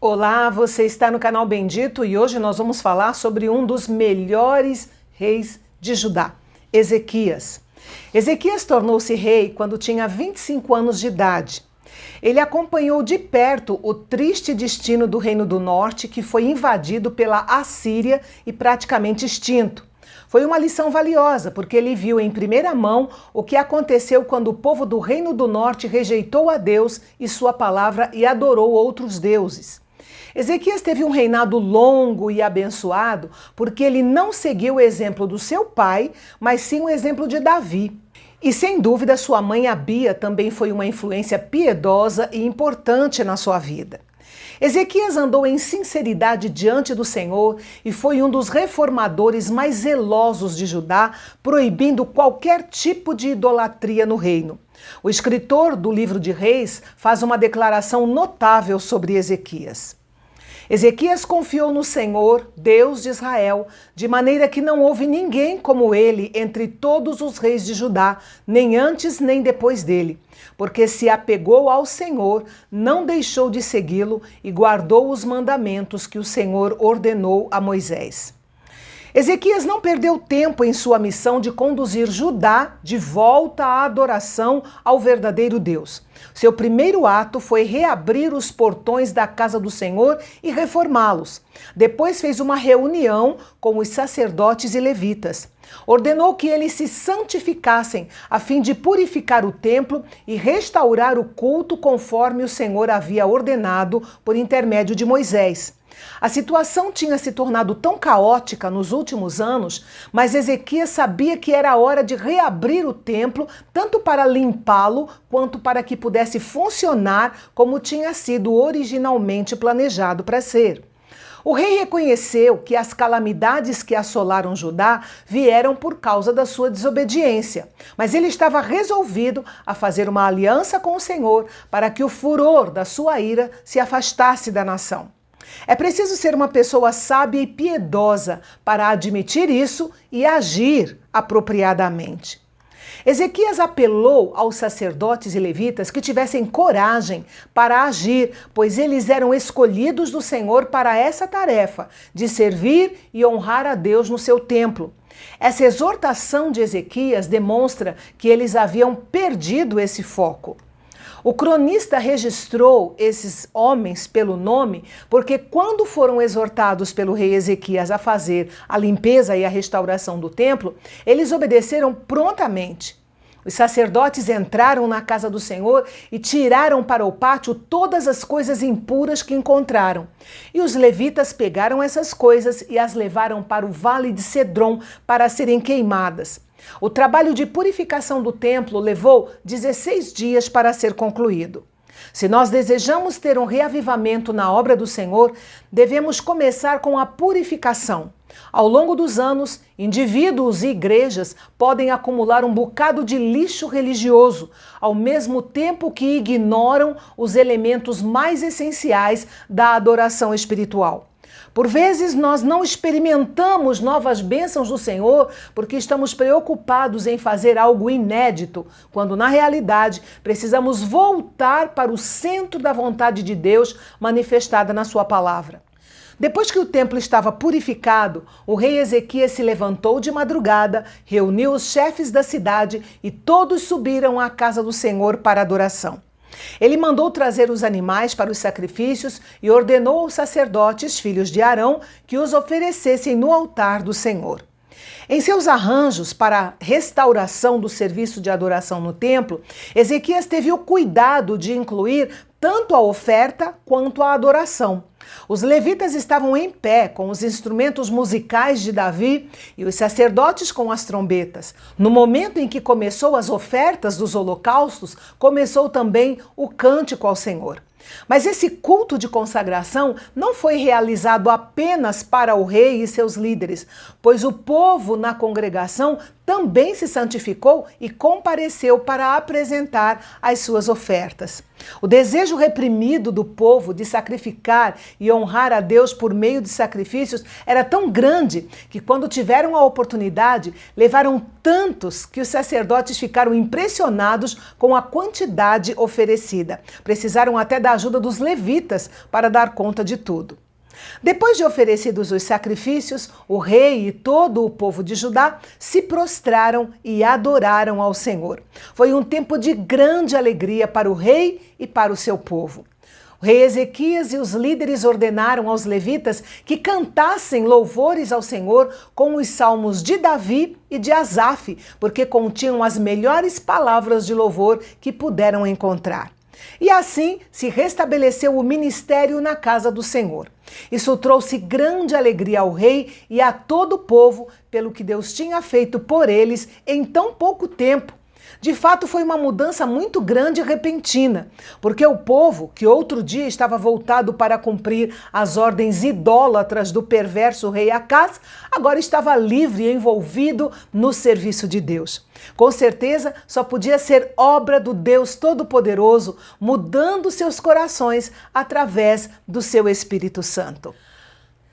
Olá, você está no canal Bendito e hoje nós vamos falar sobre um dos melhores reis de Judá, Ezequias. Ezequias tornou-se rei quando tinha 25 anos de idade. Ele acompanhou de perto o triste destino do Reino do Norte, que foi invadido pela Assíria e praticamente extinto. Foi uma lição valiosa, porque ele viu em primeira mão o que aconteceu quando o povo do Reino do Norte rejeitou a Deus e sua palavra e adorou outros deuses. Ezequias teve um reinado longo e abençoado porque ele não seguiu o exemplo do seu pai, mas sim o exemplo de Davi. E sem dúvida sua mãe Abia também foi uma influência piedosa e importante na sua vida. Ezequias andou em sinceridade diante do Senhor e foi um dos reformadores mais zelosos de Judá, proibindo qualquer tipo de idolatria no reino. O escritor do livro de Reis faz uma declaração notável sobre Ezequias. Ezequias confiou no Senhor, Deus de Israel, de maneira que não houve ninguém como ele entre todos os reis de Judá, nem antes nem depois dele, porque se apegou ao Senhor, não deixou de segui-lo e guardou os mandamentos que o Senhor ordenou a Moisés. Ezequias não perdeu tempo em sua missão de conduzir Judá de volta à adoração ao verdadeiro Deus. Seu primeiro ato foi reabrir os portões da casa do Senhor e reformá-los. Depois fez uma reunião com os sacerdotes e levitas. Ordenou que eles se santificassem, a fim de purificar o templo e restaurar o culto conforme o Senhor havia ordenado por intermédio de Moisés. A situação tinha se tornado tão caótica nos últimos anos, mas Ezequias sabia que era hora de reabrir o templo, tanto para limpá-lo, quanto para que pudesse funcionar como tinha sido originalmente planejado para ser. O rei reconheceu que as calamidades que assolaram Judá vieram por causa da sua desobediência, mas ele estava resolvido a fazer uma aliança com o Senhor para que o furor da sua ira se afastasse da nação. É preciso ser uma pessoa sábia e piedosa para admitir isso e agir apropriadamente. Ezequias apelou aos sacerdotes e levitas que tivessem coragem para agir, pois eles eram escolhidos do Senhor para essa tarefa, de servir e honrar a Deus no seu templo. Essa exortação de Ezequias demonstra que eles haviam perdido esse foco. O cronista registrou esses homens pelo nome porque quando foram exortados pelo rei Ezequias a fazer a limpeza e a restauração do templo, eles obedeceram prontamente. Os sacerdotes entraram na casa do Senhor e tiraram para o pátio todas as coisas impuras que encontraram. E os levitas pegaram essas coisas e as levaram para o vale de Cedron para serem queimadas. O trabalho de purificação do templo levou 16 dias para ser concluído. Se nós desejamos ter um reavivamento na obra do Senhor, devemos começar com a purificação. Ao longo dos anos, indivíduos e igrejas podem acumular um bocado de lixo religioso, ao mesmo tempo que ignoram os elementos mais essenciais da adoração espiritual. Por vezes nós não experimentamos novas bênçãos do Senhor porque estamos preocupados em fazer algo inédito, quando na realidade precisamos voltar para o centro da vontade de Deus manifestada na sua palavra. Depois que o templo estava purificado, o rei Ezequias se levantou de madrugada, reuniu os chefes da cidade e todos subiram à casa do Senhor para adoração. Ele mandou trazer os animais para os sacrifícios e ordenou aos sacerdotes, filhos de Arão, que os oferecessem no altar do Senhor. Em seus arranjos para a restauração do serviço de adoração no templo, Ezequias teve o cuidado de incluir tanto a oferta quanto a adoração. Os levitas estavam em pé com os instrumentos musicais de Davi e os sacerdotes com as trombetas. No momento em que começou as ofertas dos holocaustos, começou também o cântico ao Senhor. Mas esse culto de consagração não foi realizado apenas para o rei e seus líderes, pois o povo na congregação também se santificou e compareceu para apresentar as suas ofertas. O desejo reprimido do povo de sacrificar e honrar a Deus por meio de sacrifícios era tão grande que, quando tiveram a oportunidade, levaram tantos que os sacerdotes ficaram impressionados com a quantidade oferecida. Precisaram até da ajuda dos levitas para dar conta de tudo. Depois de oferecidos os sacrifícios, o rei e todo o povo de Judá se prostraram e adoraram ao Senhor. Foi um tempo de grande alegria para o rei e para o seu povo. O rei Ezequias e os líderes ordenaram aos levitas que cantassem louvores ao Senhor com os salmos de Davi e de Asaf, porque continham as melhores palavras de louvor que puderam encontrar. E assim se restabeleceu o ministério na casa do Senhor. Isso trouxe grande alegria ao rei e a todo o povo pelo que Deus tinha feito por eles em tão pouco tempo. De fato, foi uma mudança muito grande e repentina, porque o povo, que outro dia estava voltado para cumprir as ordens idólatras do perverso rei Acaz, agora estava livre e envolvido no serviço de Deus. Com certeza, só podia ser obra do Deus Todo-Poderoso, mudando seus corações através do seu Espírito Santo.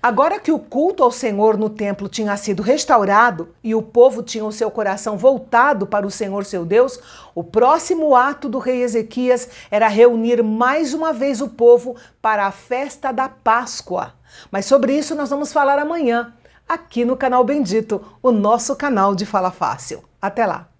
Agora que o culto ao Senhor no templo tinha sido restaurado e o povo tinha o seu coração voltado para o Senhor seu Deus, o próximo ato do rei Ezequias era reunir mais uma vez o povo para a festa da Páscoa. Mas sobre isso nós vamos falar amanhã, aqui no Canal Bendito, o nosso canal de Fala Fácil. Até lá!